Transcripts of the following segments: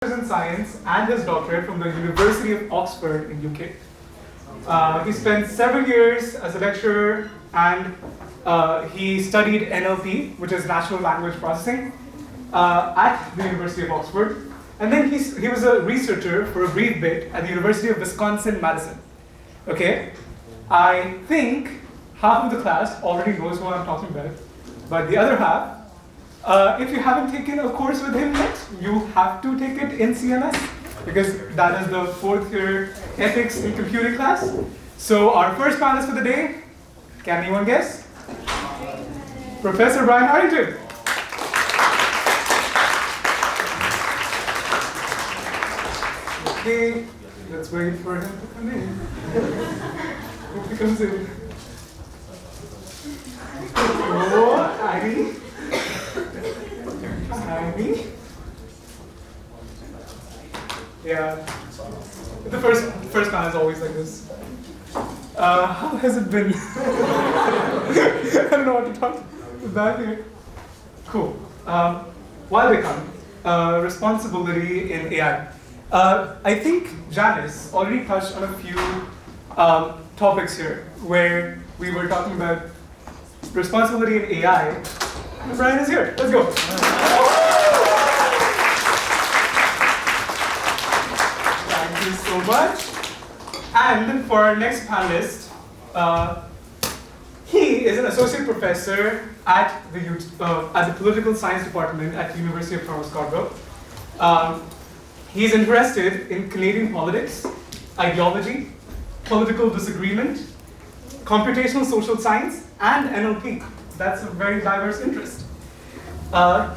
in science and his doctorate from the University of Oxford in UK. He spent several years as a lecturer, and he studied NLP, which is natural language processing, at the University of Oxford. And then he was a researcher for a brief bit at the University of Wisconsin-Madison. Okay, I think half of the class already knows what I'm talking about, but the other half, if you haven't taken a course with him yet, you have to take it in CMS, because that is the fourth year ethics in computing class. So our first panelist for the day, can anyone guess? Professor Brian Harrington. Okay, let's wait for him to come in. Hope he comes in. Oh, Ivy. Ivy. Yeah. The first panel is always like this. How has it been? I don't know what to talk about here. Cool. While they come, responsibility in AI. I think Janice already touched on a few topics here where we were talking about responsibility in AI. And Brian is here. Let's go. Thank you so much. And for our next panelist, he is an associate professor at the political science department at the University of Toronto Scarborough. He's interested in Canadian politics, ideology, political disagreement, computational social science, and NLP. That's a very diverse interest.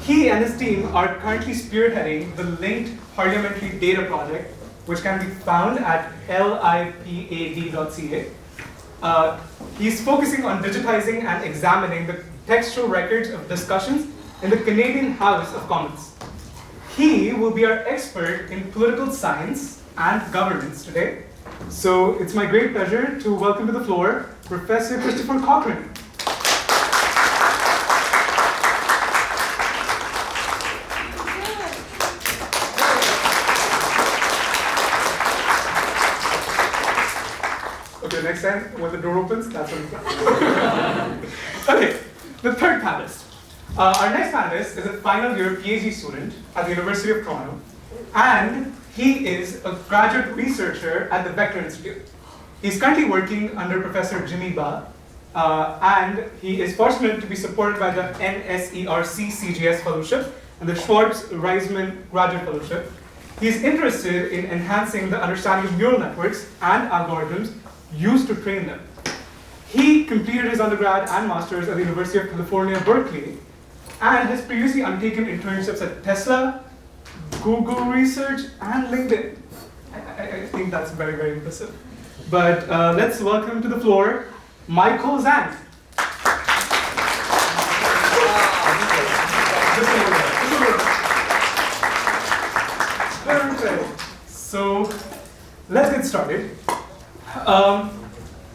He and his team are currently spearheading the linked parliamentary data project, which can be found at lipad.ca. He's focusing on digitizing and examining the textual records of discussions in the Canadian House of Commons. He will be our expert in political science and governance today. So it's my great pleasure to welcome to the floor Professor Christopher Cochrane. Okay, next time when the door opens, that's when it's Okay, the third panelist. Our next panelist is a final year PhD student at the University of Toronto, and he is a graduate researcher at the Vector Institute. He's currently working under Professor Jimmy Ba, and he is fortunate to be supported by the NSERC CGS Fellowship and the Schwartz-Reisman Graduate Fellowship. He's interested in enhancing the understanding of neural networks and algorithms used to train them. He completed his undergrad and master's at the University of California, Berkeley, and has previously undertaken internships at Tesla, Google Research, and LinkedIn. I think that's very, very impressive. But let's welcome to the floor, Michael Zhang. Perfect. So let's get started.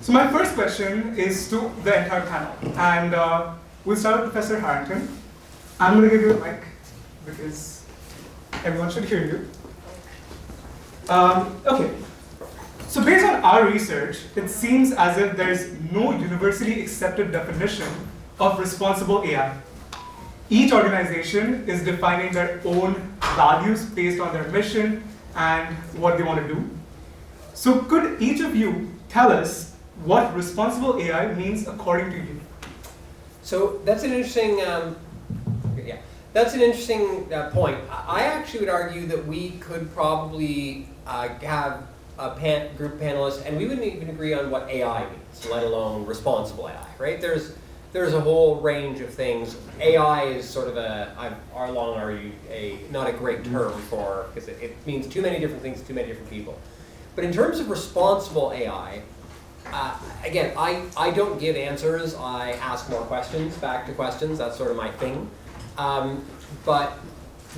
So my first question is to the entire panel, and we'll start with Professor Harrington. I'm going to give you a mic because everyone should hear you. Okay, so based on our research, it seems as if there's no universally accepted definition of responsible AI. Each organization is defining their own values based on their mission and what they want to do. So could each of you tell us what responsible AI means according to you? So that's an interesting That's an interesting point. I actually would argue that we could probably have a group of panelists, and we wouldn't even agree on what AI means, let alone responsible AI, right? There's a whole range of things. AI is sort of I've long argued, not a great term for, because it means too many different things to too many different people. But in terms of responsible AI, again, I don't give answers, I ask more questions, back to questions, that's sort of my thing. But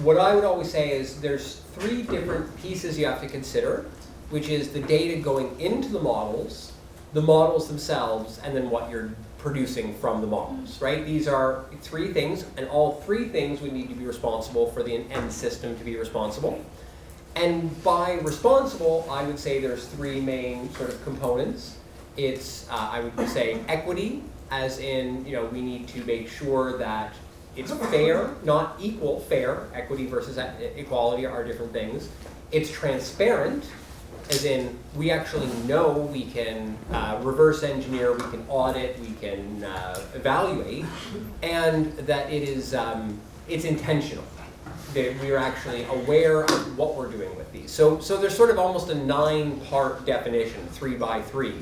what I would always say is there's three different pieces you have to consider, which is the data going into the models themselves, and then what you're producing from the models, right? These are three things, and all three things would need to be responsible for the end system to be responsible. And by responsible, I would say there's three main sort of components. It's, I would say, equity, as in, we need to make sure that it's fair, not equal, fair. Equity versus equality are different things. It's transparent, as in we actually know we can reverse engineer, we can audit, we can evaluate, and that it is it's intentional. That we are actually aware of what we're doing with these. So there's sort of almost a 9-part definition, 3 by 3,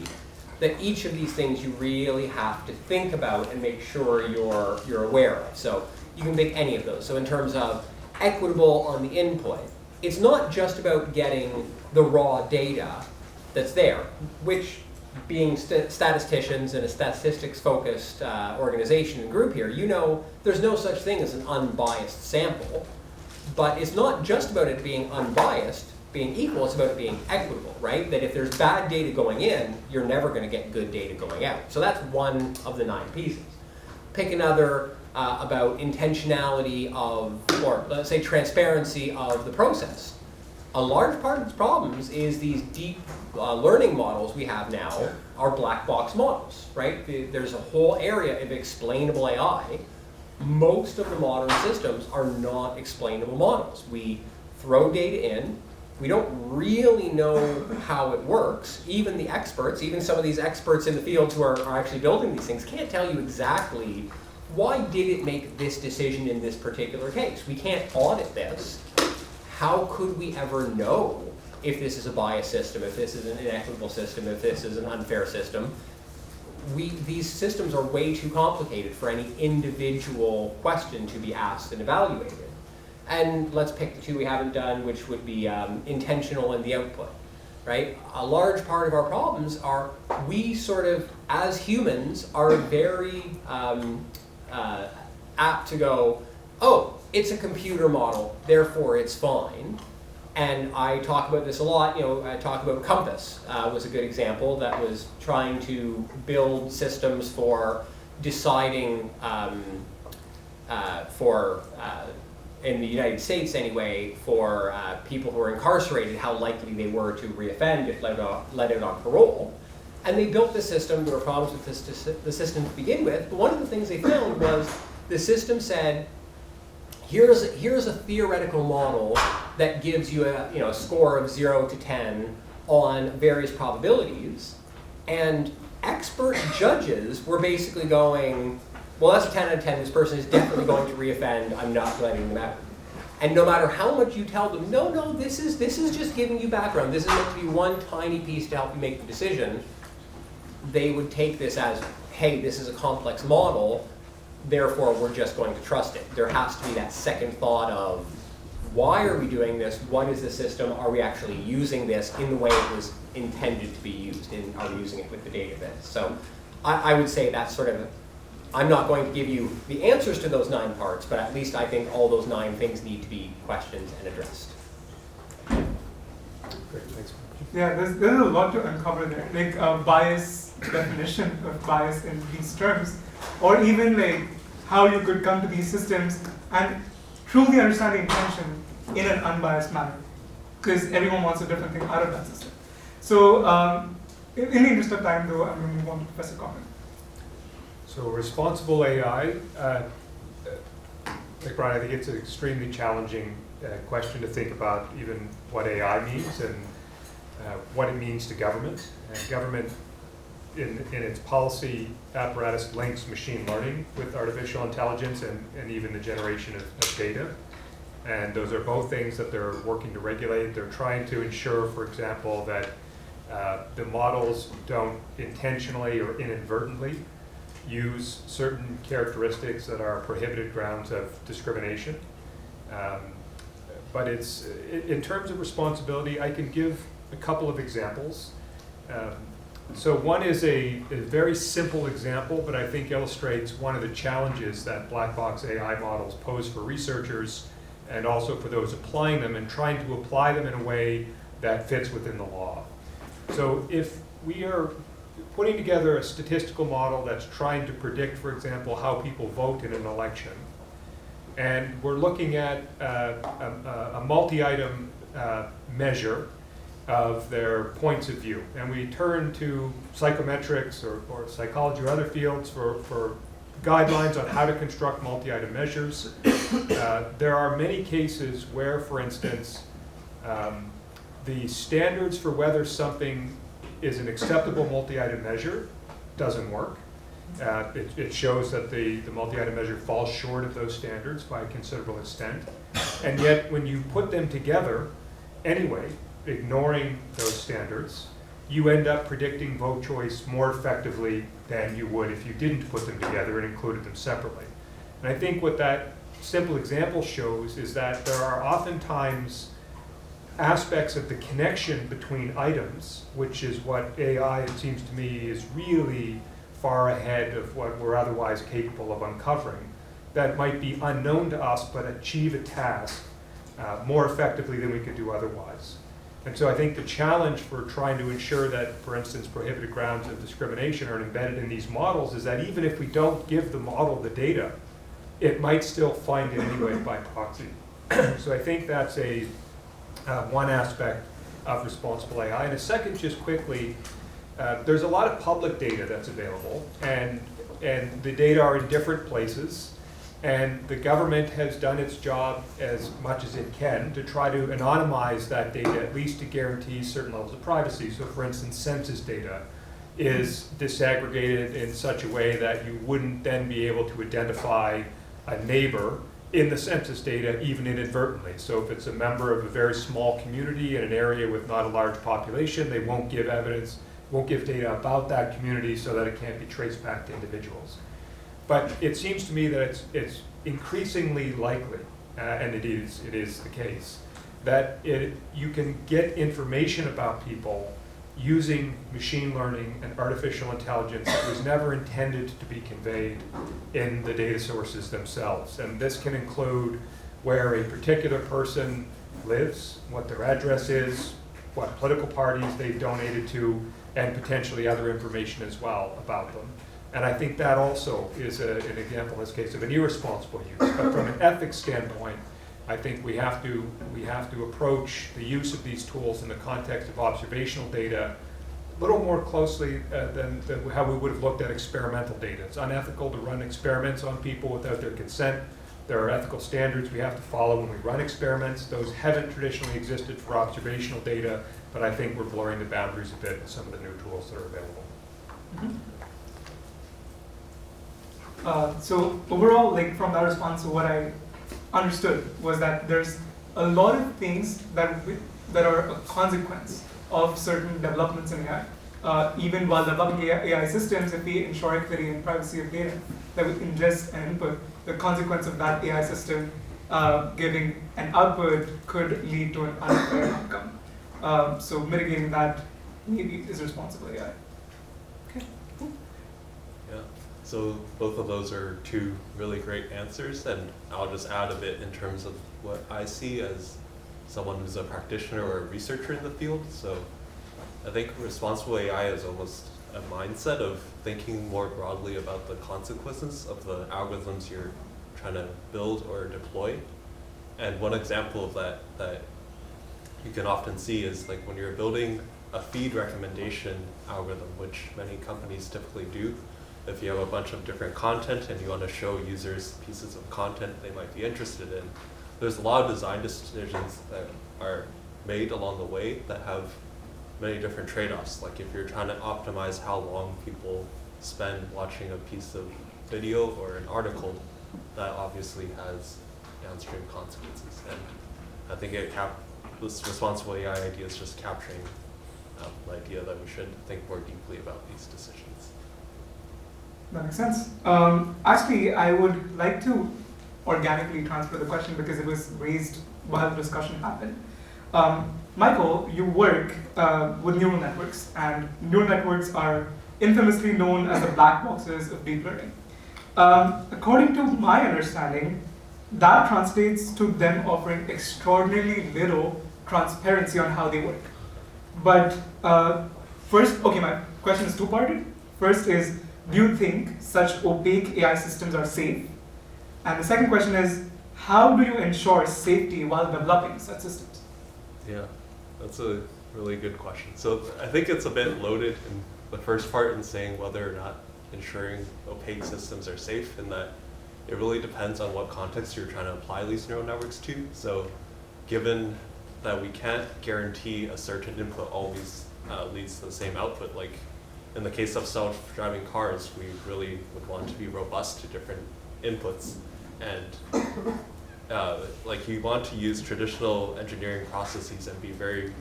that each of these things you really have to think about and make sure you're aware of. So you can pick any of those. So in terms of equitable on the input, it's not just about getting the raw data that's there, which being statisticians and a statistics-focused organization and group here, there's no such thing as an unbiased sample. But it's not just about it being unbiased, being equal, it's about it being equitable, right? That if there's bad data going in, you're never going to get good data going out. So that's one of the 9 pieces. Pick another about intentionality of, or let's say transparency of the process. A large part of its problems is these deep learning models we have now are black box models, right? There's a whole area of explainable AI. Most of the modern systems are not explainable models. We throw data in. We don't really know how it works. Even the experts, even some of these experts in the field who are actually building these things can't tell you exactly why did it make this decision in this particular case. We can't audit this. How could we ever know if this is a biased system, if this is an inequitable system, if this is an unfair system? These systems are way too complicated for any individual question to be asked and evaluated. And let's pick the 2 we haven't done, which would be intentional and the output, right? A large part of our problems are we sort of, as humans, are very apt to go, oh, it's a computer model, therefore it's fine. And I talk about this a lot. I talk about Compass was a good example that was trying to build systems for deciding in the United States anyway, for people who are incarcerated, how likely they were to reoffend if let out on parole. And they built the system. There were problems with the system to begin with. But one of the things they found was the system said, here's a theoretical model that gives you a score of 0 to 10 on various probabilities. And expert judges were basically going, well, that's a 10 out of 10. This person is definitely going to reoffend. I'm not letting them out. And no matter how much you tell them, no, this is just giving you background. This is meant to be one tiny piece to help you make the decision. They would take this as, hey, this is a complex model. Therefore, we're just going to trust it. There has to be that second thought of, why are we doing this? What is the system? Are we actually using this in the way it was intended to be used? And are we using it with the data bits? So I would say that's sort of, I'm not going to give you the answers to those 9 parts, but at least I think all those 9 things need to be questioned and addressed. Great, thanks. Yeah, there's a lot to uncover there, like bias definition of bias in these terms, or even like how you could come to these systems and truly understand the intention in an unbiased manner, because everyone wants a different thing out of that system. So in the interest of time, though, I'm going to move on to Professor Cochrane. So responsible AI, like Brian, I think it's an extremely challenging question to think about even what AI means and what it means to government. And government, in its policy apparatus, links machine learning with artificial intelligence and even the generation of data. And those are both things that they're working to regulate. They're trying to ensure, for example, that the models don't intentionally or inadvertently use certain characteristics that are prohibited grounds of discrimination. But it's, in terms of responsibility, I can give a couple of examples. So one is a very simple example, but I think illustrates one of the challenges that black box AI models pose for researchers and also for those applying them and trying to apply them in a way that fits within the law. So if we are putting together a statistical model that's trying to predict, for example, how people vote in an election, and we're looking at a multi-item measure of their points of view. And we turn to psychometrics or psychology or other fields for guidelines on how to construct multi-item measures. There are many cases where, for instance, the standards for whether something is an acceptable multi-item measure doesn't work. It shows that the multi-item measure falls short of those standards by a considerable extent. And yet, when you put them together anyway, ignoring those standards, you end up predicting vote choice more effectively than you would if you didn't put them together and included them separately. And I think what that simple example shows is that there are oftentimes aspects of the connection between items, which is what AI, it seems to me, is really far ahead of what we're otherwise capable of uncovering, that might be unknown to us but achieve a task more effectively than we could do otherwise. And so I think the challenge for trying to ensure that, for instance, prohibited grounds of discrimination are embedded in these models is that even if we don't give the model the data, it might still find it anyway by proxy. So I think that's one aspect of responsible AI. And a second, just quickly, there's a lot of public data that's available, and the data are in different places. And the government has done its job as much as it can to try to anonymize that data, at least to guarantee certain levels of privacy. So for instance, census data is disaggregated in such a way that you wouldn't then be able to identify a neighbor in the census data, even inadvertently. So if it's a member of a very small community in an area with not a large population, they won't give evidence, won't give data about that community so that it can't be traced back to individuals. But it seems to me that it's increasingly likely, and it is the case, that you can get information about people using machine learning and artificial intelligence that was never intended to be conveyed in the data sources themselves. And this can include where a particular person lives, what their address is, what political parties they've donated to, and potentially other information as well about them. And I think that also is an example in this case of an irresponsible use. But from an ethics standpoint, I think we have to approach the use of these tools in the context of observational data a little more closely than how we would have looked at experimental data. It's unethical to run experiments on people without their consent. There are ethical standards we have to follow when we run experiments. Those haven't traditionally existed for observational data, but I think we're blurring the boundaries a bit with some of the new tools that are available. Mm-hmm. So overall, like from that response, what I understood was that there's a lot of things that are a consequence of certain developments in AI. Even while developing AI systems, if we ensure equity and privacy of data that we ingest and input, the consequence of that AI system giving an output could lead to an unfair outcome. So mitigating that maybe is responsible AI. Okay. Cool. Yeah. So both of those are two really great answers, and I'll just add a bit in terms of what I see as someone who's a practitioner or a researcher in the field. So I think responsible AI is almost a mindset of thinking more broadly about the consequences of the algorithms you're trying to build or deploy. And one example of that you can often see is like when you're building a feed recommendation algorithm, which many companies typically do. If you have a bunch of different content and you want to show users pieces of content they might be interested in, there's a lot of design decisions that are made along the way that have many different trade-offs. Like if you're trying to optimize how long people spend watching a piece of video or an article, that obviously has downstream consequences. And I think this responsible AI idea is just capturing the idea that we should think more deeply about these decisions. That makes sense. Actually, I would like to organically transfer the question because it was raised while the discussion happened. Michael, you work with neural networks, and neural networks are infamously known as the black boxes of deep learning. According to my understanding, that translates to them offering extraordinarily little transparency on how they work. But first, okay, my question is two-parted. First is, do you think such opaque AI systems are safe? And the second question is, how do you ensure safety while developing such systems? Yeah, that's a really good question. So I think it's a bit loaded in the first part in saying whether or not ensuring opaque systems are safe, and that it really depends on what context you're trying to apply these neural networks to. So given that we can't guarantee a certain input always leads to the same output, like in the case of self-driving cars, we really would want to be robust to different inputs. And like you want to use traditional engineering processes and be very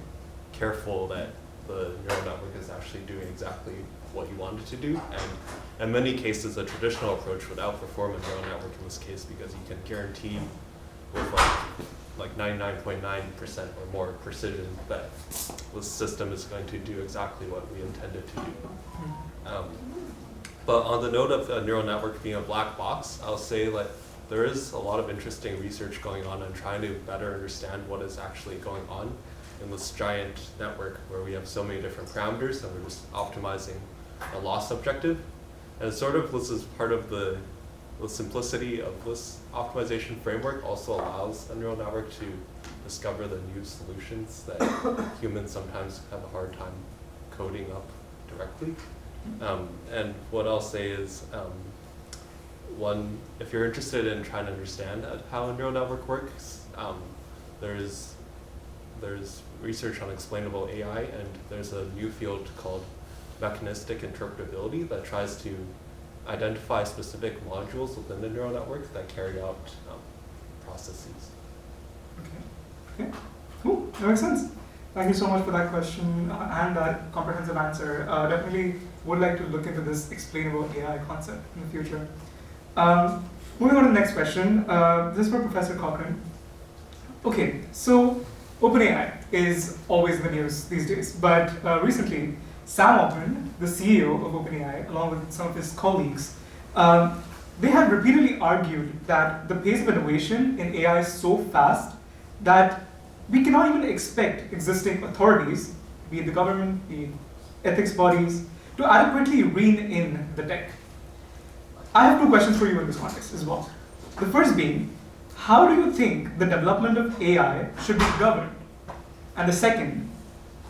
careful that the neural network is actually doing exactly what you want it to do. And in many cases, a traditional approach would outperform a neural network in this case, because you can guarantee with like 99.9% or more precision that the system is going to do exactly what we intend it to do. But on the note of a neural network being a black box, I'll say that there is a lot of interesting research going on trying to better understand what is actually going on in this giant network where we have so many different parameters and we're just optimizing a loss objective. And sort of this is part of the simplicity of this optimization framework also allows a neural network to discover the new solutions that humans sometimes have a hard time coding up directly. And what I'll say is, one, if you're interested in trying to understand how a neural network works, there's research on explainable AI, and there's a new field called mechanistic interpretability that tries to identify specific modules within the neural network that carry out processes. Okay, cool, that makes sense. Thank you so much for that question and that comprehensive answer. Definitely would like to look into this explainable AI concept in the future. Moving on to the next question. This is for Professor Cochrane. Okay, so OpenAI is always in the news these days, but recently, Sam Altman, the CEO of OpenAI, along with some of his colleagues, they have repeatedly argued that the pace of innovation in AI is so fast that we cannot even expect existing authorities, be it the government, be it ethics bodies, to adequately rein in the tech. I have two questions for you in this context as well. The first being, how do you think the development of AI should be governed? And the second,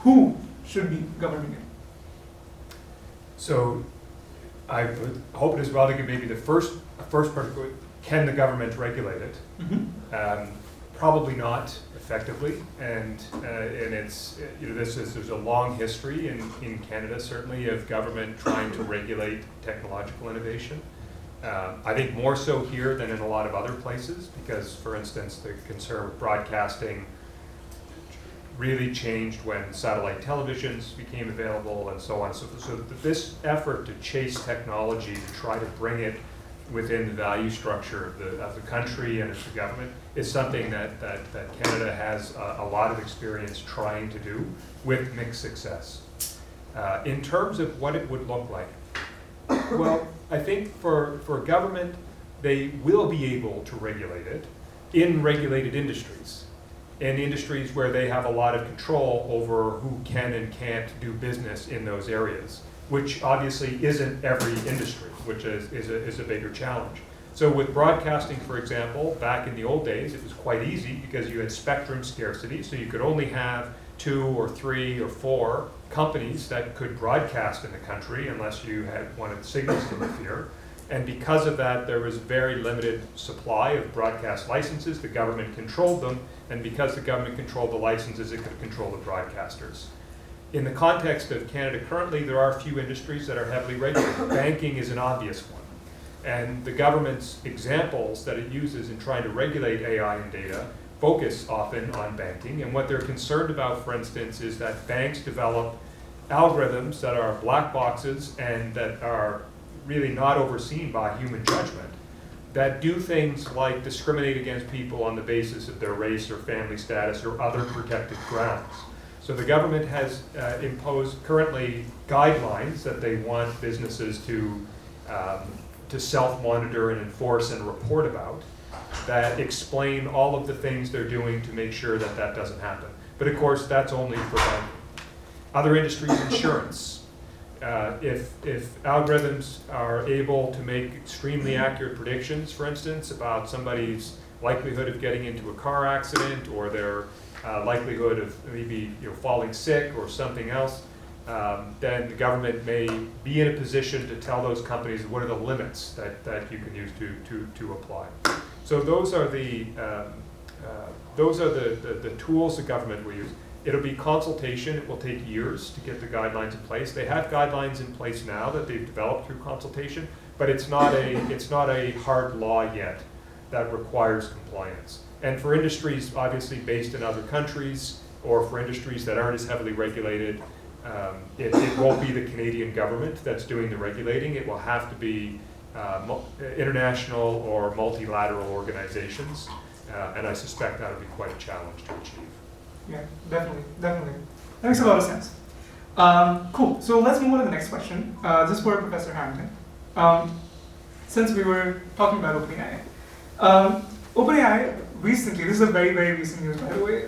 who should be governing it? So I would hope as well to give maybe the first part, can the government regulate it? Mm-hmm. Probably not effectively, and it's there's a long history in Canada certainly of government trying to regulate technological innovation. I think more so here than in a lot of other places, because for instance the concern with broadcasting really changed when satellite televisions became available and so on. So this effort to chase technology, to try to bring it within the value structure of the country and of the government, is something that Canada has a lot of experience trying to do with mixed success. In terms of what it would look like, well, I think for government, they will be able to regulate it in regulated industries. In industries where they have a lot of control over who can and can't do business in those areas, which obviously isn't every industry, which is a bigger challenge. So with broadcasting, for example, back in the old days, it was quite easy because you had spectrum scarcity, so you could only have 2 or 3 or 4 companies that could broadcast in the country unless you had wanted signals to interfere. And because of that, there was very limited supply of broadcast licenses. The government controlled them, and because the government controlled the licenses, it could control the broadcasters. In the context of Canada currently, there are a few industries that are heavily regulated. Banking is an obvious one. And the government's examples that it uses in trying to regulate AI and data focus often on banking. And what they're concerned about, for instance, is that banks develop algorithms that are black boxes and that are really not overseen by human judgment, that do things like discriminate against people on the basis of their race or family status or other protected grounds. So the government has imposed currently guidelines that they want businesses to self-monitor and enforce and report about, that explain all of the things they're doing to make sure that that doesn't happen. But of course, that's only for banking. Other industries, insurance. If algorithms are able to make extremely accurate predictions, for instance, about somebody's likelihood of getting into a car accident or their likelihood of maybe falling sick or something else, then the government may be in a position to tell those companies what are the limits that you can use to apply. So those are the tools the government will use. It'll be consultation. It will take years to get the guidelines in place. They have guidelines in place now that they've developed through consultation, but it's not a hard law yet that requires compliance. And for industries obviously based in other countries, or for industries that aren't as heavily regulated, it won't be the Canadian government that's doing the regulating. It will have to be international or multilateral organizations, and I suspect that'll be quite a challenge to achieve. Yeah, definitely. That makes a lot of sense. Cool. So let's move on to the next question. This is for Professor Harrington. Since we were talking about OpenAI, OpenAI recently, this is a very, very recent news, by the way,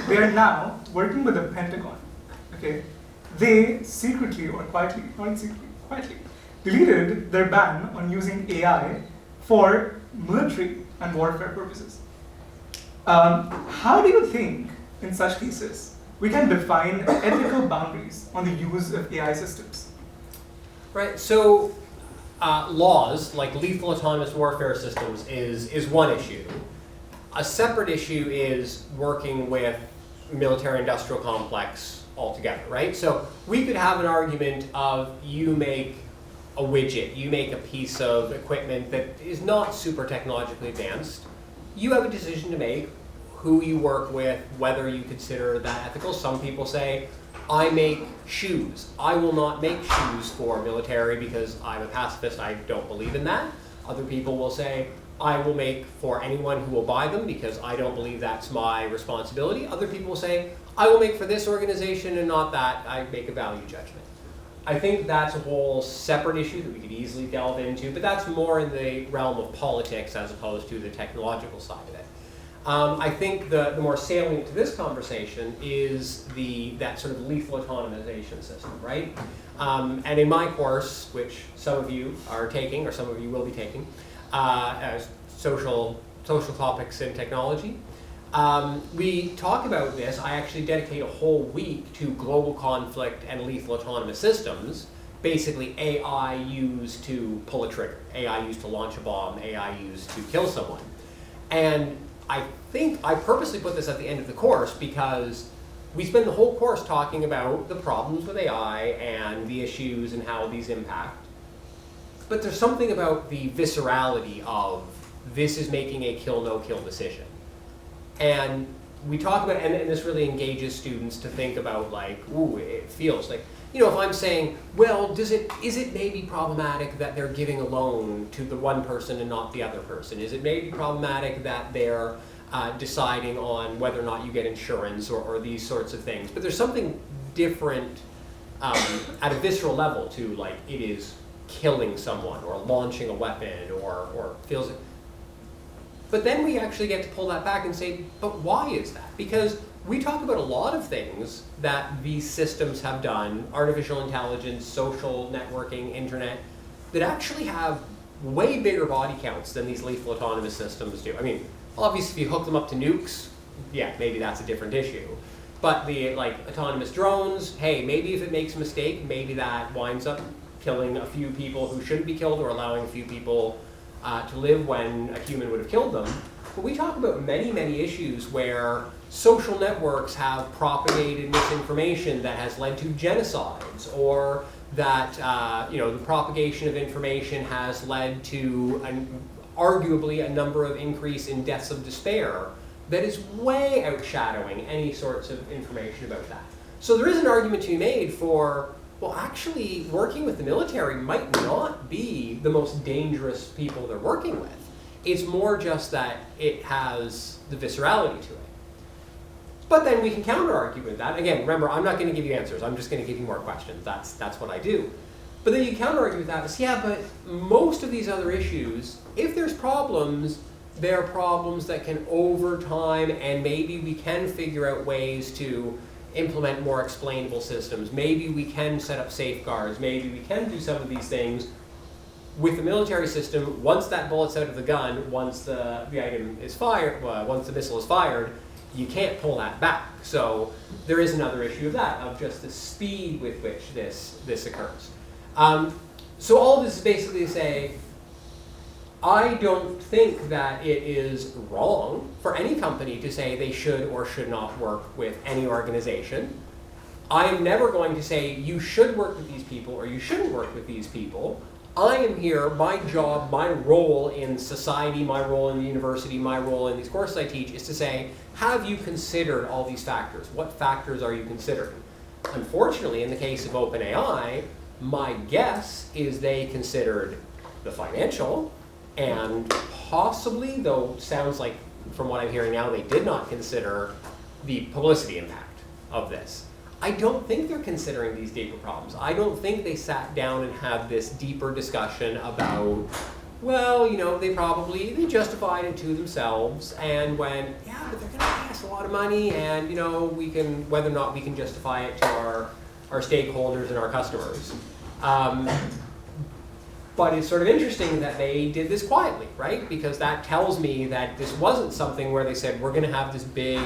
they are now working with the Pentagon. Okay, they secretly or quietly, not secretly, quietly, deleted their ban on using AI for military and warfare purposes. How do you think, in such cases, we can define ethical boundaries on the use of AI systems? Right, so laws, like lethal autonomous warfare systems, is one issue. A separate issue is working with military-industrial complex altogether, right? So we could have an argument of you make a widget, you make a piece of equipment that is not super technologically advanced. You have a decision to make who you work with, whether you consider that ethical. Some people say, I make shoes. I will not make shoes for military because I'm a pacifist, I don't believe in that. Other people will say, I will make for anyone who will buy them because I don't believe that's my responsibility. Other people will say, I will make for this organization and not that. I make a value judgment. I think that's a whole separate issue that we could easily delve into, but that's more in the realm of politics as opposed to the technological side of it. I think the more salient to this conversation is that sort of lethal autonomization system, right? And in my course, which some of you are taking, or some of you will be taking, as social topics in technology, we talk about this. I actually dedicate a whole week to global conflict and lethal autonomous systems, basically AI used to pull a trigger, AI used to launch a bomb, AI used to kill someone. And I think I purposely put this at the end of the course because we spend the whole course talking about the problems with AI and the issues and how these impact. But there's something about the viscerality of this is making a kill, no kill decision. And we talk about, and this really engages students to think about like, ooh, it feels like, if I'm saying, well, is it maybe problematic that they're giving a loan to the one person and not the other person? Is it maybe problematic that they're deciding on whether or not you get insurance or these sorts of things? But there's something different at a visceral level to like it is killing someone or launching a weapon or feels it. But then we actually get to pull that back and say, but why is that? Because we talk about a lot of things that these systems have done, artificial intelligence, social networking, internet, that actually have way bigger body counts than these lethal autonomous systems do. I mean, obviously if you hook them up to nukes, yeah, maybe that's a different issue. But the autonomous drones, hey, maybe if it makes a mistake, maybe that winds up killing a few people who shouldn't be killed or allowing a few people to live when a human would have killed them. But we talk about many, many issues where social networks have propagated misinformation that has led to genocides, or that the propagation of information has led to arguably a number of increase in deaths of despair that is way outshadowing any sorts of information about that. So there is an argument to be made for, well, actually working with the military might not be the most dangerous people they're working with. It's more just that it has the viscerality to it. But then we can counter-argue with that. Again, remember, I'm not going to give you answers. I'm just going to give you more questions. That's what I do. But then you counter-argue with that. Yeah, but most of these other issues, if there's problems, they're problems that can, over time, and maybe we can figure out ways to implement more explainable systems. Maybe we can set up safeguards. Maybe we can do some of these things. With the military system, once that bullet's out of the gun, once the item is fired, once the missile is fired, you can't pull that back. So there is another issue of that, of just the speed with which this occurs. So all this is basically to say, I don't think that it is wrong for any company to say they should or should not work with any organization. I am never going to say you should work with these people or you shouldn't work with these people. I am here, my job, my role in society, my role in the university, my role in these courses I teach is to say, have you considered all these factors? What factors are you considering? Unfortunately, in the case of OpenAI, my guess is they considered the financial, and possibly, though sounds like from what I'm hearing now, they did not consider the publicity impact of this. I don't think they're considering these deeper problems. I don't think they sat down and had this deeper discussion about, well, you know, they justified it to themselves and went, yeah, but they're going to pay us a lot of money, and you know, whether or not we can justify it to our stakeholders and our customers. But it's sort of interesting that they did this quietly, right? Because that tells me that this wasn't something where they said, we're going to have this big,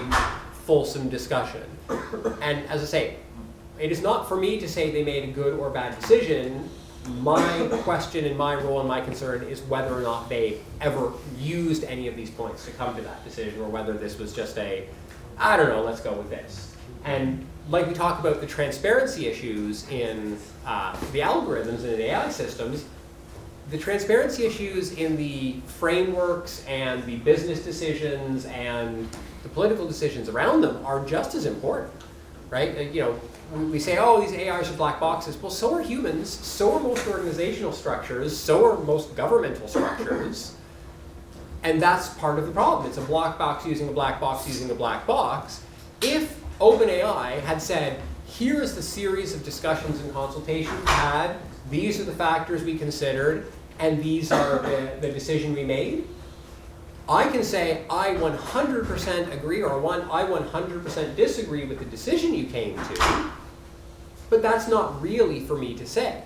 fulsome discussion. And as I say, it is not for me to say they made a good or bad decision. My question and my role and my concern is whether or not they ever used any of these points to come to that decision, or whether this was just I don't know, let's go with this. And like we talk about the transparency issues in the algorithms and in AI systems, the transparency issues in the frameworks and the business decisions and the political decisions around them are just as important, right? You know, we say, oh, these AIs are black boxes. Well, so are humans, so are most organizational structures, so are most governmental structures. And that's part of the problem. It's a black box using a black box using a black box. If OpenAI had said, here's the series of discussions and consultations we had, these are the factors we considered, and these are the decision we made, I can say I 100% agree, or I 100% disagree with the decision you came to, but that's not really for me to say.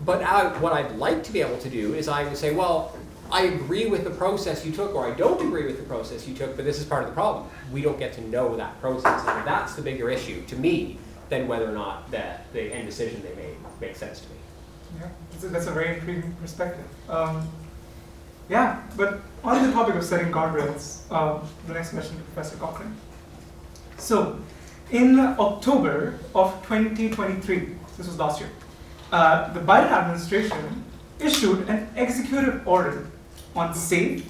But what I'd like to be able to do is I would say, well, I agree with the process you took, or I don't agree with the process you took, but this is part of the problem. We don't get to know that process, and that's the bigger issue to me than whether or not the end decision they made makes sense to me. Yeah, that's a very intriguing perspective. Yeah, but on the topic of setting guardrails, the next question to Professor Cochrane. So, in October of 2023, this was last year, the Biden administration issued an executive order on safe,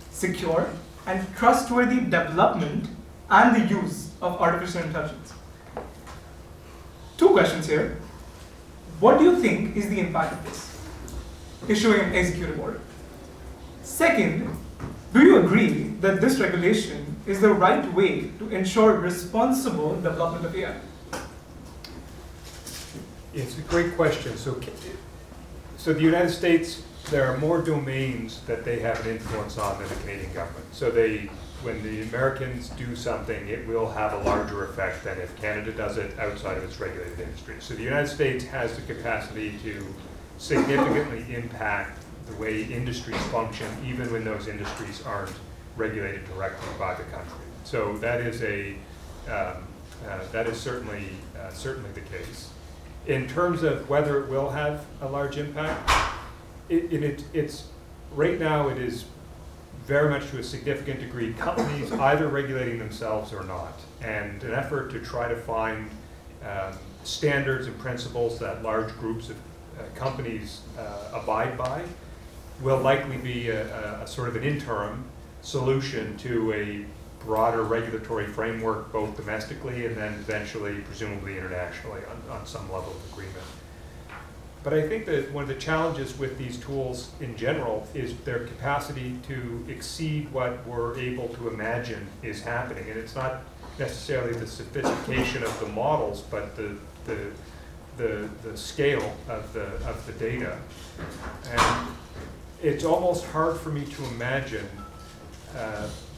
secure, and trustworthy development and the use of artificial intelligence. Two questions here. What do you think is the impact of this, issuing an executive order? Second, do you agree that this regulation is the right way to ensure responsible development of AI? It's a great question. So the United States, there are more domains that they have an influence on than the Canadian government. So when the Americans do something, it will have a larger effect than if Canada does it outside of its regulated industry. So the United States has the capacity to significantly impact the way industries function, even when those industries aren't regulated directly by the country. So that is certainly the case. In terms of whether it will have a large impact, it's right now it is very much to a significant degree companies either regulating themselves or not, and an effort to try to find standards and principles that large groups of companies abide by will likely be a sort of an interim solution to a broader regulatory framework, both domestically and then eventually, presumably internationally, on some level of agreement. But I think that one of the challenges with these tools in general is their capacity to exceed what we're able to imagine is happening. And it's not necessarily the sophistication of the models, but the scale of the data. And it's almost hard for me to imagine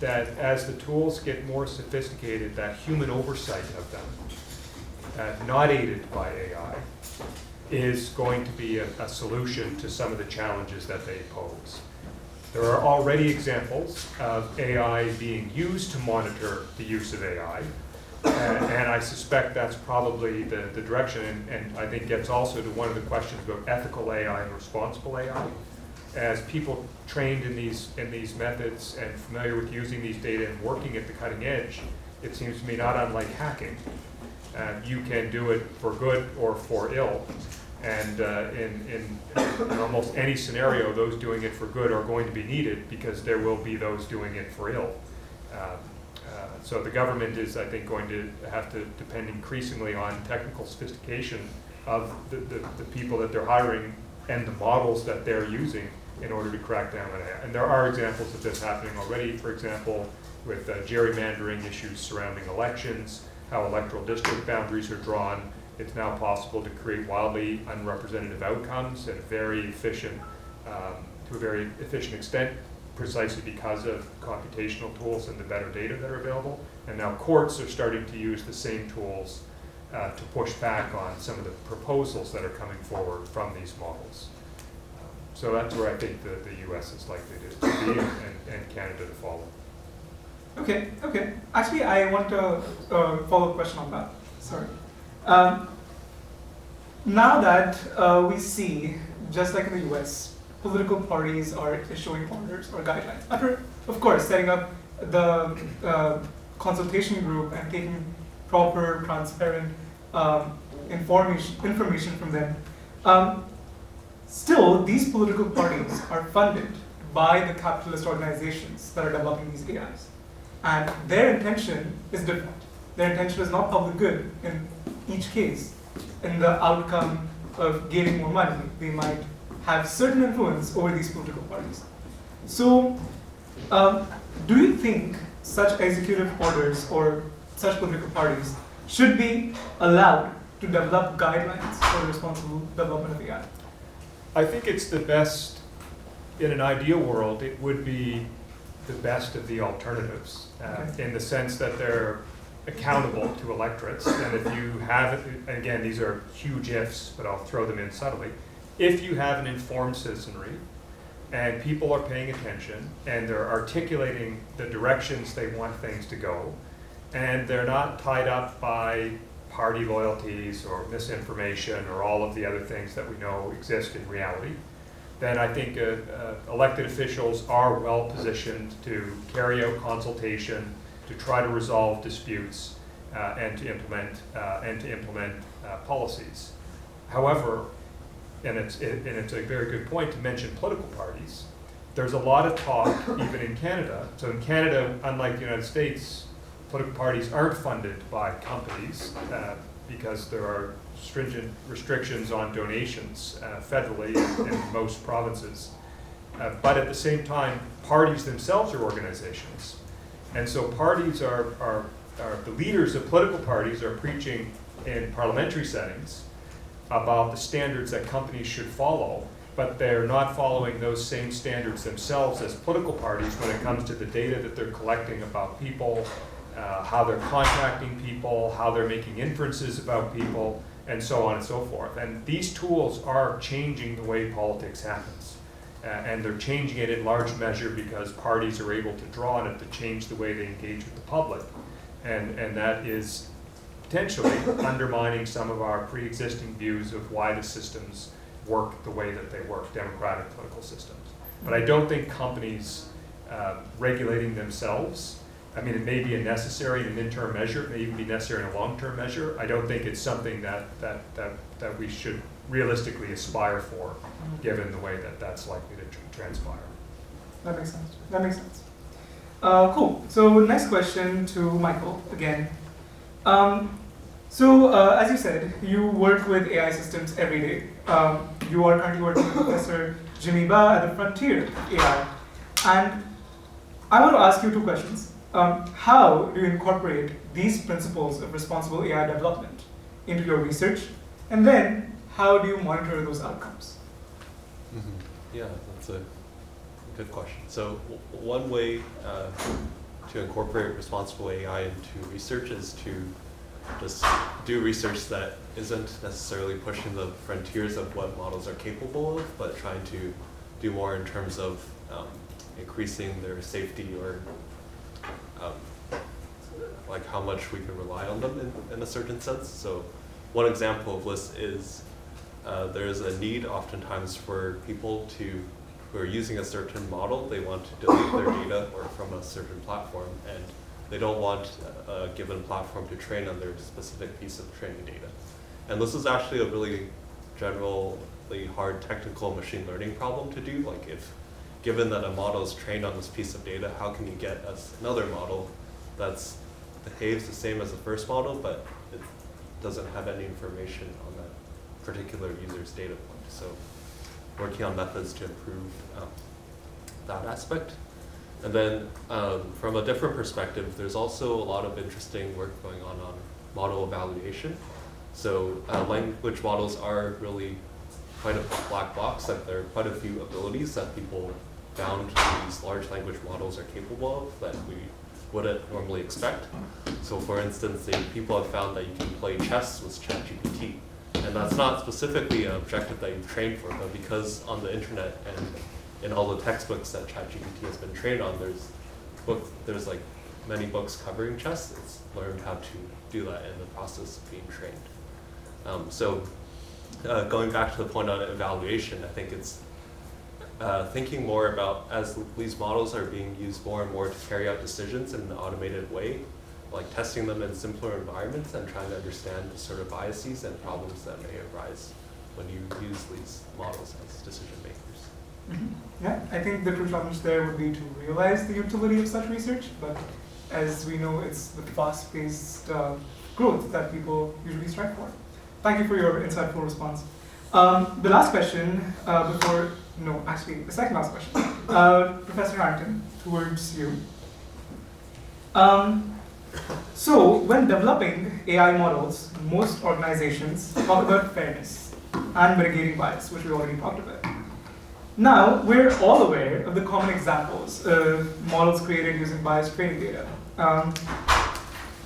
that as the tools get more sophisticated, that human oversight of them, not aided by AI, is going to be a solution to some of the challenges that they pose. There are already examples of AI being used to monitor the use of AI. And I suspect that's probably the direction, and I think gets also to one of the questions about ethical AI and responsible AI. As people trained in these methods and familiar with using these data and working at the cutting edge, it seems to me not unlike hacking. You can do it for good or for ill, and in almost any scenario, those doing it for good are going to be needed because there will be those doing it for ill. So the government is, I think, going to have to depend increasingly on technical sophistication of the people that they're hiring and the models that they're using in order to crack down on it. And there are examples of this happening already, for example, with gerrymandering issues surrounding elections, how electoral district boundaries are drawn. It's now possible to create wildly unrepresentative outcomes at a very efficient, to a very efficient extent, precisely because of computational tools and the better data that are available. And now courts are starting to use the same tools to push back on some of the proposals that are coming forward from these models. So that's where I think the US is likely to be and Canada to follow. Okay. Actually, I want a follow-up question on that. Sorry. Now that we see, just like in the US, political parties are issuing orders or guidelines. After, of course, setting up the consultation group and taking proper, transparent information from them. Still, these political parties are funded by the capitalist organizations that are developing these AIs. And their intention is different. Their intention is not public good in each case. In the outcome of gaining more money, they might have certain influence over these political parties. So, do you think such executive orders or such political parties should be allowed to develop guidelines for responsible development of AI? I think it's the best, in an ideal world, it would be the best of the alternatives, in the sense that they're accountable to electorates. And if you have, again, these are huge ifs, but I'll throw them in subtly. If you have an informed citizenry and people are paying attention and they're articulating the directions they want things to go, and they're not tied up by party loyalties or misinformation or all of the other things that we know exist in reality, then I think elected officials are well positioned to carry out consultation, to try to resolve disputes, and to implement policies. However, and it's a very good point to mention political parties. There's a lot of talk, even in Canada. So in Canada, unlike the United States, political parties aren't funded by companies because there are stringent restrictions on donations federally in most provinces. But at the same time, parties themselves are organizations. And so parties are the leaders of political parties are preaching in parliamentary settings about the standards that companies should follow, but they're not following those same standards themselves as political parties when it comes to the data that they're collecting about people, how they're contracting people, how they're making inferences about people, and so on and so forth. And these tools are changing the way politics happens. And they're changing it in large measure because parties are able to draw on it to change the way they engage with the public. And that is potentially undermining some of our pre-existing views of why the systems work the way that they work, democratic political systems. But I don't think companies regulating themselves, I mean, it may be a necessary and an interim measure, it may even be necessary in a long-term measure. I don't think it's something that we should realistically aspire for, given the way that that's likely to transpire. That makes sense. Cool. So next question to Michael again. As you said, you work with AI systems every day. You are currently working with Professor Jimmy Ba at the frontier of AI. And I want to ask you two questions. How do you incorporate these principles of responsible AI development into your research? And then, how do you monitor those outcomes? Mm-hmm. Yeah, that's a good question. So one way to incorporate responsible AI into research is to just do research that isn't necessarily pushing the frontiers of what models are capable of, but trying to do more in terms of increasing their safety or like how much we can rely on them in a certain sense. So one example of this is there's a need oftentimes for people who are using a certain model, they want to delete their data or from a certain platform, and they don't want a given platform to train on their specific piece of training data. And this is actually a really generally hard technical machine learning problem to do. Like given that a model is trained on this piece of data, how can you get us another model that's behaves the same as the first model, but it doesn't have any information on that particular user's data point. So working on methods to improve that aspect. And then from a different perspective, there's also a lot of interesting work going on model evaluation. So language models are really quite a black box, and there are quite a few abilities that people found these large language models are capable of that we wouldn't normally expect. So for instance, people have found that you can play chess with ChatGPT. And that's not specifically an objective that you've trained for, but because on the internet and in all the textbooks that ChatGPT has been trained on, there's like many books covering chess. It's learned how to do that in the process of being trained. Going back to the point on evaluation, I think it's thinking more about as these models are being used more and more to carry out decisions in an automated way, like testing them in simpler environments and trying to understand the sort of biases and problems that may arise when you use these models as decision makers. Mm-hmm. Yeah, I think the true challenge there would be to realize the utility of such research, but as we know, it's the fast-paced growth that people usually strive for. Thank you for your insightful response. The last question the second last question, Professor Harrington, towards you. So when developing AI models, most organizations talk about fairness and mitigating bias, which we already talked about. Now, we're all aware of the common examples of models created using biased training data.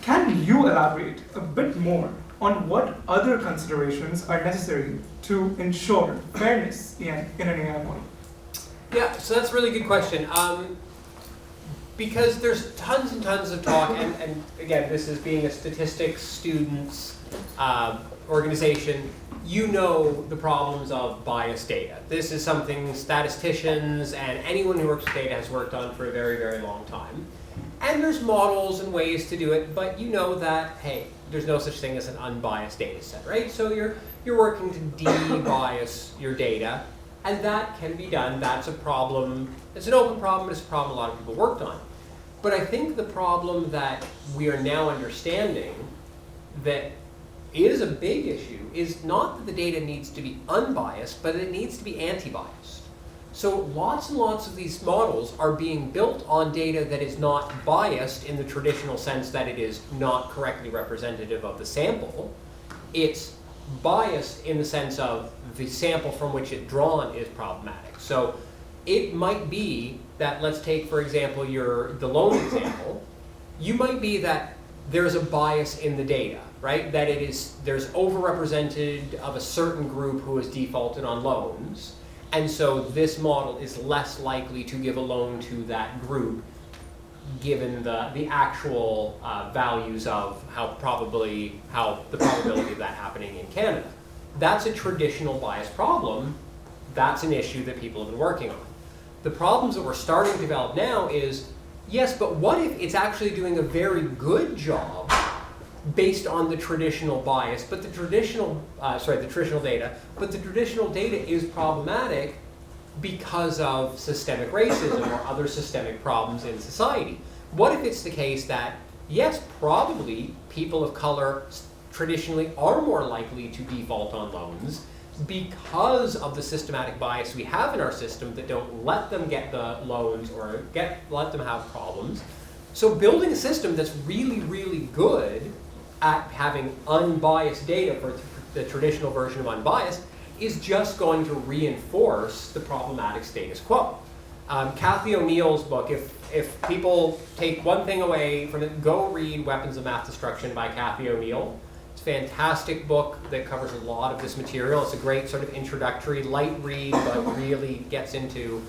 Can you elaborate a bit more on what other considerations are necessary to ensure fairness in an AI model? Yeah, so that's a really good question. Because there's tons and tons of talk, and again, this is being a statistics students organization, you know the problems of biased data. This is something statisticians and anyone who works with data has worked on for a very, very long time. And there's models and ways to do it, but you know that, hey, there's no such thing as an unbiased data set, right? So you're working to de-bias your data, and that can be done. That's a problem. It's an open problem, it's a problem a lot of people worked on. But I think the problem that we are now understanding that is a big issue is not that the data needs to be unbiased, but it needs to be anti-biased. So lots and lots of these models are being built on data that is not biased in the traditional sense that it is not correctly representative of the sample. It's biased in the sense of the sample from which it's drawn is problematic. So it might be that, let's take, for example, the loan example. You might be that there's a bias in the data, right? That there's overrepresented of a certain group who has defaulted on loans. And so this model is less likely to give a loan to that group given the actual values of the probability of that happening in Canada. That's a traditional bias problem. That's an issue that people have been working on. The problems that we're starting to develop now is, yes, but what if it's actually doing a very good job based on the traditional bias, but the traditional data, but the traditional data is problematic because of systemic racism or other systemic problems in society. What if it's the case that, yes, probably people of color traditionally are more likely to default on loans because of the systematic bias we have in our system that don't let them get the loans or let them have problems. So building a system that's really, really good at having unbiased data for the traditional version of unbiased is just going to reinforce the problematic status quo. Kathy O'Neill's book, if people take one thing away from it, go read Weapons of Math Destruction by Kathy O'Neill. It's a fantastic book that covers a lot of this material. It's a great sort of introductory, light read, but really gets into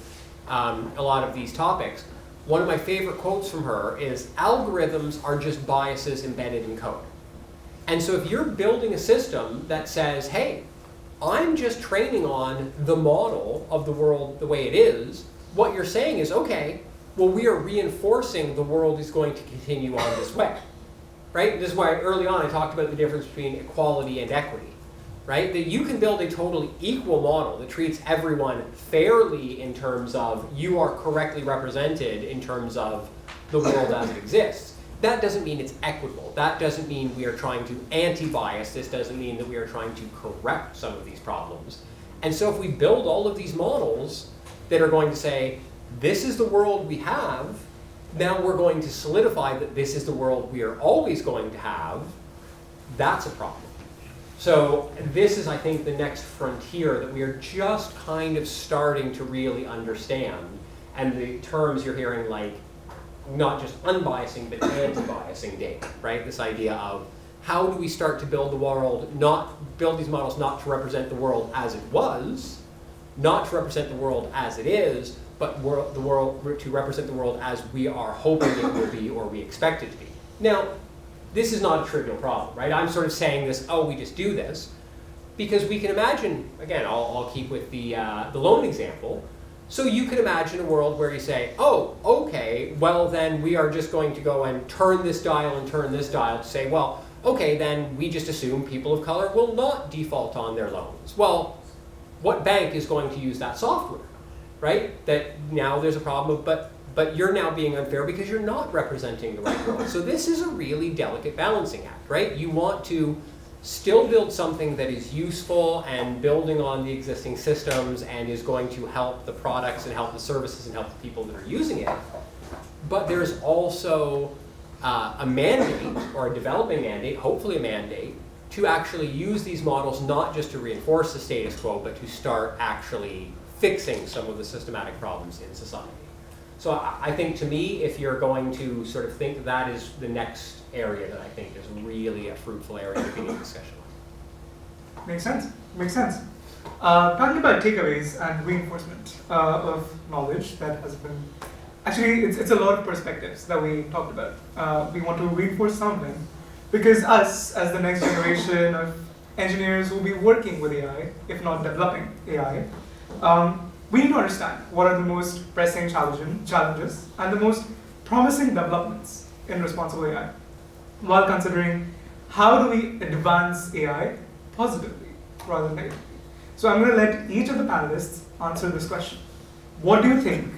a lot of these topics. One of my favorite quotes from her is, algorithms are just biases embedded in code. And so if you're building a system that says, hey, I'm just training on the model of the world the way it is, what you're saying is, okay, well, we are reinforcing the world is going to continue on this way, right? This is why early on I talked about the difference between equality and equity, right? That you can build a totally equal model that treats everyone fairly in terms of you are correctly represented in terms of the world as it exists. That doesn't mean it's equitable. That doesn't mean we are trying to anti-bias. This doesn't mean that we are trying to correct some of these problems. And so if we build all of these models that are going to say, this is the world we have, now we're going to solidify that this is the world we are always going to have, that's a problem. So this is, I think, the next frontier that we are just kind of starting to really understand. And the terms you're hearing, like, not just unbiasing, but anti-biasing data, right? This idea of how do we start to build the world, build these models not to represent the world as it was, not to represent the world as it is, but to represent the world as we are hoping it will be or we expect it to be. Now, this is not a trivial problem, right? I'm sort of saying this, oh, we just do this, because we can imagine, again, I'll keep with the loan example. So you could imagine a world where you say, oh, okay, well then we are just going to go and turn this dial and turn this dial to say, well, okay, then we just assume people of color will not default on their loans. Well, what bank is going to use that software, right? That now there's a problem, but you're now being unfair because you're not representing the right world. So this is a really delicate balancing act, right? You want to still build something that is useful and building on the existing systems and is going to help the products and help the services and help the people that are using it. But there's also a mandate, or a developing mandate, hopefully a mandate, to actually use these models not just to reinforce the status quo, but to start actually fixing some of the systematic problems in society. So I think, to me, if you're going to sort of think that is the next area that I think is really a fruitful area to begin discussion on. Makes sense. Makes sense. Talking about takeaways and reinforcement of knowledge that has been, actually, it's a lot of perspectives that we talked about. We want to reinforce something because us, as the next generation of engineers who will be working with AI, if not developing AI, we need to understand what are the most pressing challenges and the most promising developments in responsible AI, while considering how do we advance AI positively rather than negatively. So I'm going to let each of the panelists answer this question. What do you think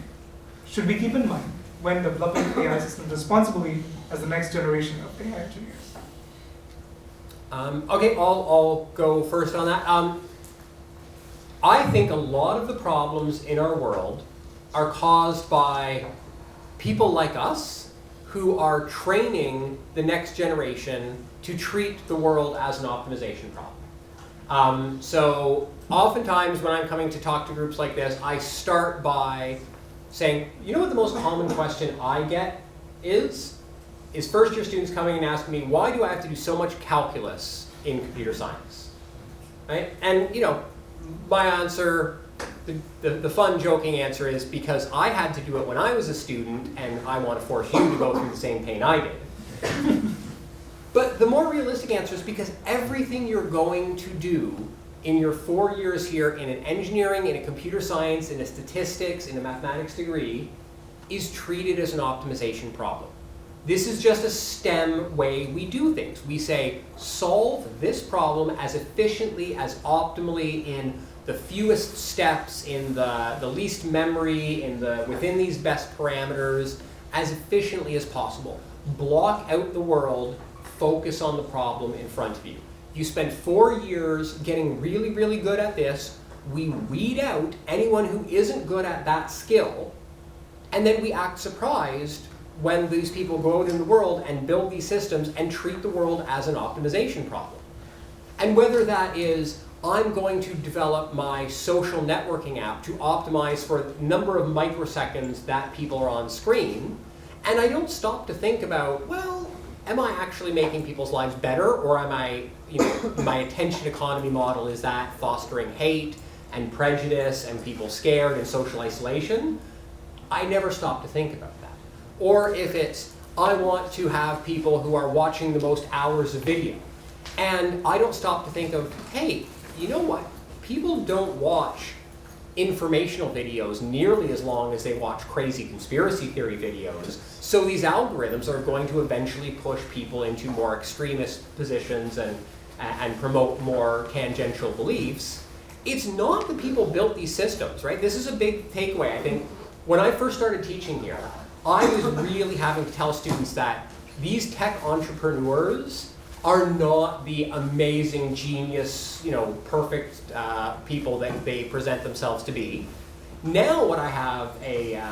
should we keep in mind when developing AI systems responsibly as the next generation of AI engineers? Okay, I'll go first on that. I think a lot of the problems in our world are caused by people like us who are training the next generation to treat the world as an optimization problem. So oftentimes when I'm coming to talk to groups like this, I start by saying, you know what the most common question I get is first year students coming and asking me, why do I have to do so much calculus in computer science? Right? And my answer, the fun joking answer is because I had to do it when I was a student and I want to force you to go through the same pain I did. But the more realistic answer is because everything you're going to do in your 4 years here in an engineering, in a computer science, in a statistics, in a mathematics degree is treated as an optimization problem. This is just a STEM way we do things. We say, solve this problem as efficiently, as optimally, in the fewest steps, in the least memory, within these best parameters, as efficiently as possible. Block out the world, focus on the problem in front of you. You spend 4 years getting really, really good at this. We weed out anyone who isn't good at that skill, and then we act surprised when these people go out in the world and build these systems and treat the world as an optimization problem. And whether that is, I'm going to develop my social networking app to optimize for the number of microseconds that people are on screen, and I don't stop to think about, well, am I actually making people's lives better, or am I, my attention economy model, is that fostering hate and prejudice and people scared and social isolation? I never stop to think about that. Or if it's, I want to have people who are watching the most hours of video. And I don't stop to think of, hey, you know what? People don't watch informational videos nearly as long as they watch crazy conspiracy theory videos. So these algorithms are going to eventually push people into more extremist positions and promote more tangential beliefs. It's not that people built these systems, right? This is a big takeaway. I think when I first started teaching here, I was really having to tell students that these tech entrepreneurs are not the amazing genius, perfect people that they present themselves to be. Now what I have a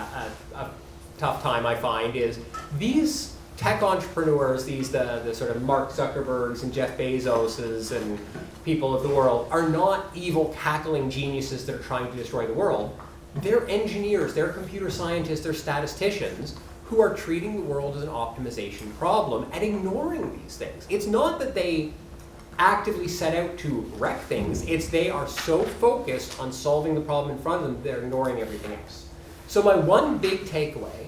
tough time, I find, is these tech entrepreneurs, the sort of Mark Zuckerbergs and Jeff Bezoses and people of the world are not evil, cackling geniuses that are trying to destroy the world. They're engineers, they're computer scientists, they're statisticians who are treating the world as an optimization problem and ignoring these things. It's not that they actively set out to wreck things, it's they are so focused on solving the problem in front of them, they're ignoring everything else. So my one big takeaway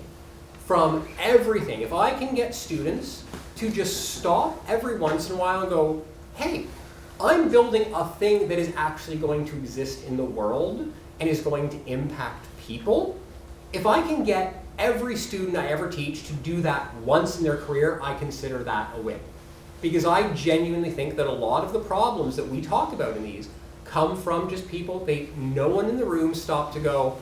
from everything, if I can get students to just stop every once in a while and go, hey, I'm building a thing that is actually going to exist in the world and is going to impact people, if I can get every student I ever teach to do that once in their career, I consider that a win. Because I genuinely think that a lot of the problems that we talk about in these come from just people, no one in the room stopped to go,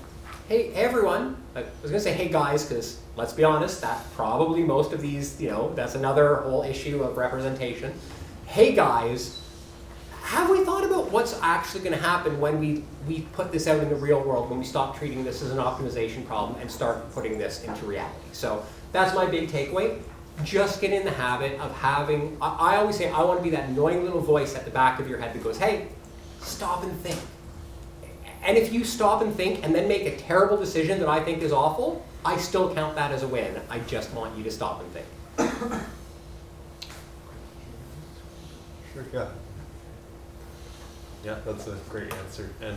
hey, everyone, I was gonna say, hey guys, because let's be honest, that probably most of these, that's another whole issue of representation. Hey guys, have we thought about what's actually gonna happen when we put this out in the real world, when we stop treating this as an optimization problem and start putting this into reality? So that's my big takeaway. Just get in the habit of having, I always say, I want to be that annoying little voice at the back of your head that goes, hey, stop and think. And if you stop and think and then make a terrible decision that I think is awful, I still count that as a win. I just want you to stop and think. Sure, yeah. Yeah, that's a great answer. And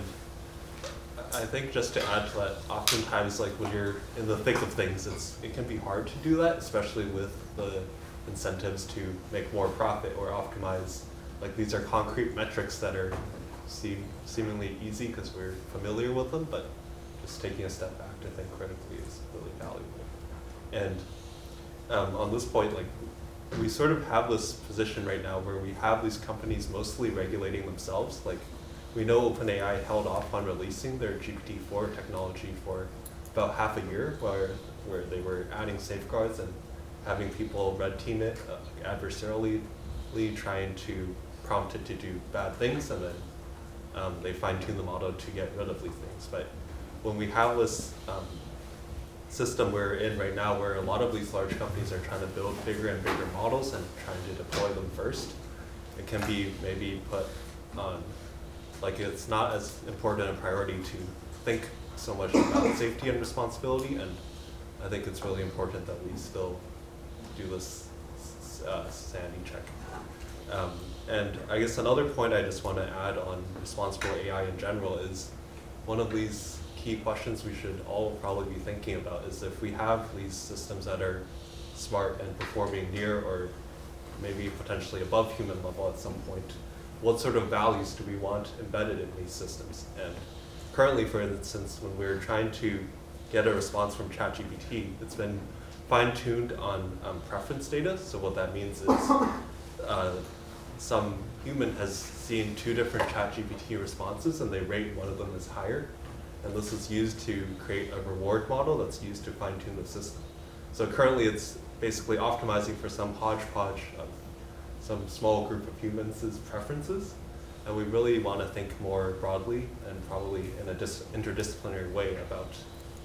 I think just to add to that, oftentimes when you're in the thick of things, it can be hard to do that, especially with the incentives to make more profit or optimize. These are concrete metrics that are seemingly easy because we're familiar with them, but just taking a step back to think critically is really valuable. And on this point, we sort of have this position right now where we have these companies mostly regulating themselves. We know OpenAI held off on releasing their GPT-4 technology for about half a year, where they were adding safeguards and having people red team it adversarially, trying to prompt it to do bad things, and then they fine-tune the model to get rid of these things. But when we have this system we're in right now, where a lot of these large companies are trying to build bigger and bigger models and trying to deploy them first, it can be maybe put on, it's not as important a priority to think so much about safety and responsibility, and I think it's really important that we still do this sanity check. And I guess another point I just want to add on responsible AI in general is one of these key questions we should all probably be thinking about is if we have these systems that are smart and performing near or maybe potentially above human level at some point, what sort of values do we want embedded in these systems? And currently, for instance, when we're trying to get a response from ChatGPT, it's been fine-tuned on preference data. So what that means is some human has seen 2 different ChatGPT responses and they rate one of them as higher. And this is used to create a reward model that's used to fine-tune the system. So currently it's basically optimizing for some hodgepodge of some small group of humans' preferences. And we really want to think more broadly and probably in an interdisciplinary way about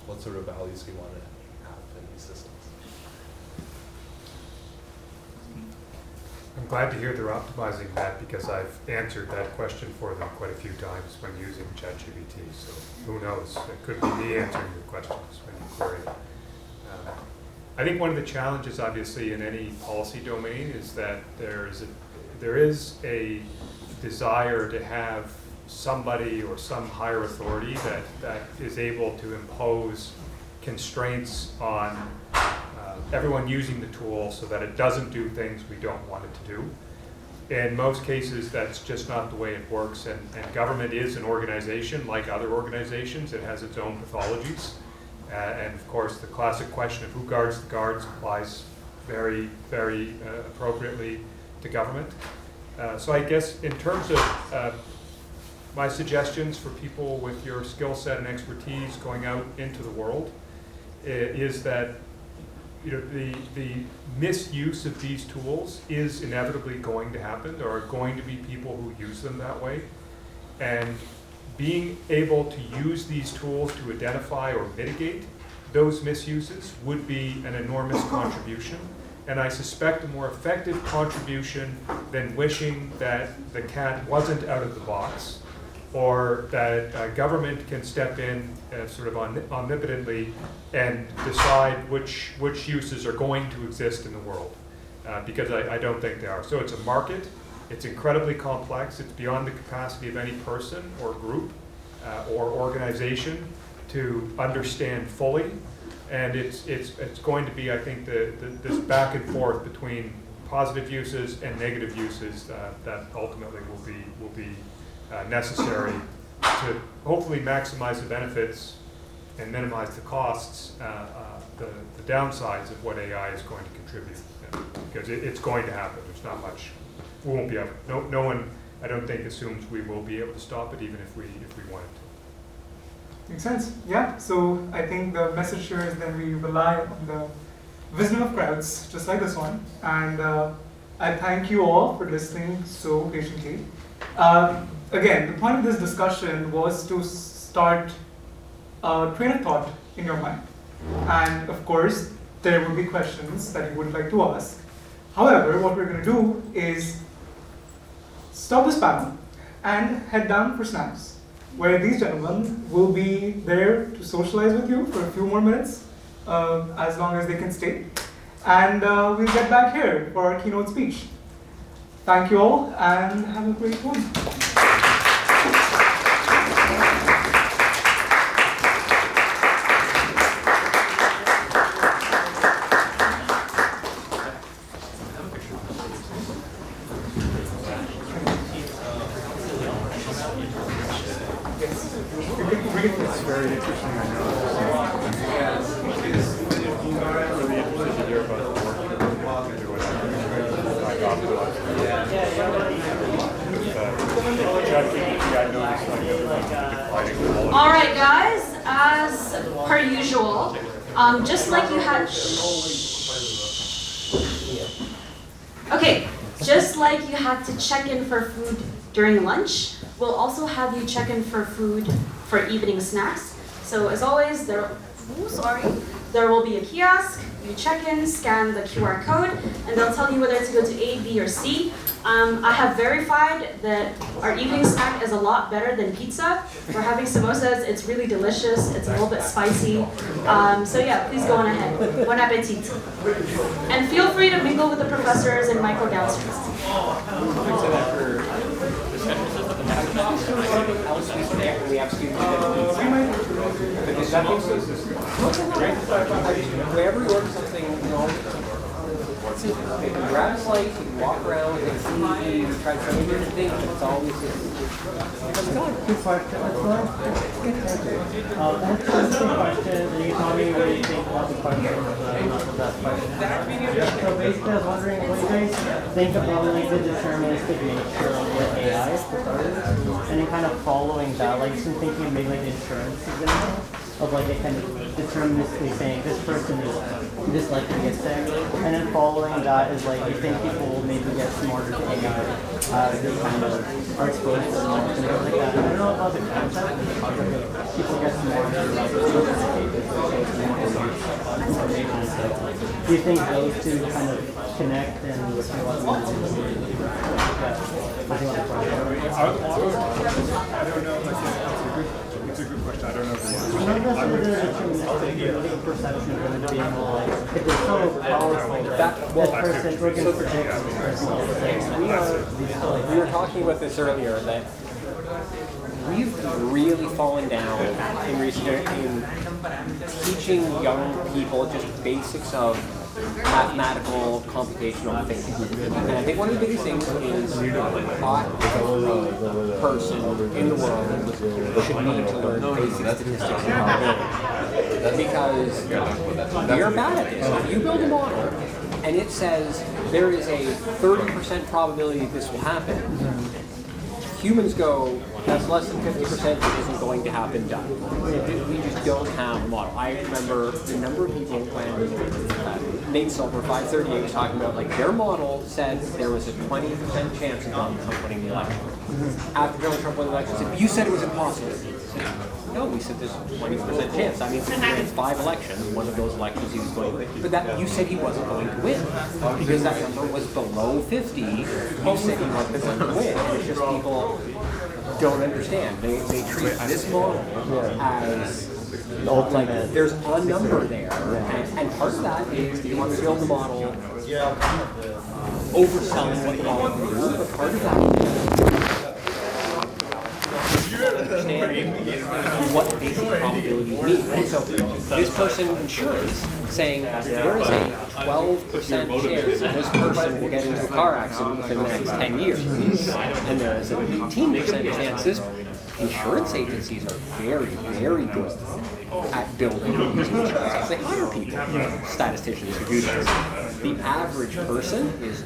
what sort of values we want to have in these systems. I'm glad to hear they're optimizing that because I've answered that question for them quite a few times when using ChatGPT. So who knows? It could be me answering your questions when you query it. I think one of the challenges, obviously, in any policy domain is that there is a desire to have somebody or some higher authority that is able to impose constraints on everyone using the tool so that it doesn't do things we don't want it to do. In most cases, that's just not the way it works, and government is an organization like other organizations. It has its own pathologies. And of course, the classic question of who guards the guards applies very, very appropriately to government. So I guess in terms of my suggestions for people with your skill set and expertise going out into the world is that the misuse of these tools is inevitably going to happen. There are going to be people who use them that way. And being able to use these tools to identify or mitigate those misuses would be an enormous contribution. And I suspect a more effective contribution than wishing that the cat wasn't out of the box, or that government can step in sort of omnipotently and decide which uses are going to exist in the world, because I don't think they are. So it's a market, it's incredibly complex, it's beyond the capacity of any person or group or organization to understand fully, and it's going to be, I think, this back and forth between positive uses and negative uses that ultimately will be necessary to hopefully maximize the benefits and minimize the costs, the downsides of what AI is going to contribute, because it's going to happen. There's not much. We won't be able. No one, I don't think, assumes we will be able to stop it, even if we wanted to. Makes sense. Yeah. So I think the message here is that we rely on the wisdom of crowds, just like this one. And I thank you all for listening so patiently. Again, the point of this discussion was to start a train of thought in your mind. And of course, there will be questions that you would like to ask. However, what we're going to do is stop this panel and head down for snacks, where these gentlemen will be there to socialize with you for a few more minutes, as long as they can stay. And we'll get back here for our keynote speech. Thank you all, and have a great one. It's very interesting, I know. Really interested to hear about the work you're doing. I got to All right, guys, as per usual, just like you had, okay, just like you had to check in for food during lunch, we'll also have you check in for food for evening snacks. So as always, there will be a kiosk. You check in, scan the QR code, and they'll tell you whether to go to A, B, or C. I have verified that our evening snack is a lot better than pizza. We're having samosas. It's really delicious. It's a little bit spicy. So yeah, please go on ahead. Bon appetit. And feel free to mingle with the professors and Michael downstairs. Wherever you order something, you can grab a slice, you can walk around, you can see, you can try some different things, but it's always just... Good question. That's a question, and you tell me what you think about the question, not the best question. So basically, I was wondering, what do you guys think about like the deterministic nature of what AI is for starters, and then kind of following that, like some thinking of maybe like insurance example, of like it kind of deterministically saying this person is this likely to get sick, and then following that is like you think people will maybe get smarter to AI, this kind of are exposed to the market and things like that. I don't know about the concept, but people get smarter about the do you think those two kind of connect and what you want to do? I don't know. It's a good question. I don't know the answer. I know that's a deterministic perception of it being like, if they're so powerful that person, we're going to predict this person. We were talking about this earlier, that we've really fallen down in research in teaching young people just basics of mathematical computational thinking. And I think one of the biggest things is every person in the world should need to learn basic statistics and probability. Because we are bad at this. If you build a model and it says there is a 30% probability this will happen, humans go, that's less than 50%, it isn't going to happen, done. We just don't have a model. I remember the number of people when Nate Silver, 538, was talking about, like, their model said there was a 20% chance of Donald Trump winning the election. After Donald Trump won the election, said, you said it was impossible. No, we said there's a 20% chance. I mean, if he ran 5 elections, one of those elections he was going to win. But that, you said he wasn't going to win. Because that number was below 50, you said he wasn't going to win. It's just people don't understand. They treat this model as like there's a number there. And part of that is you want to build the model overselling what the model can do, but part of that is understand what basic probabilities mean. So this person insures saying there is a 12% chance that this person will get into a car accident within the next 10 years. And there is an 18% chance this insurance agencies are very, very good at building these insurances. They hire people, statisticians, who do this. The average person is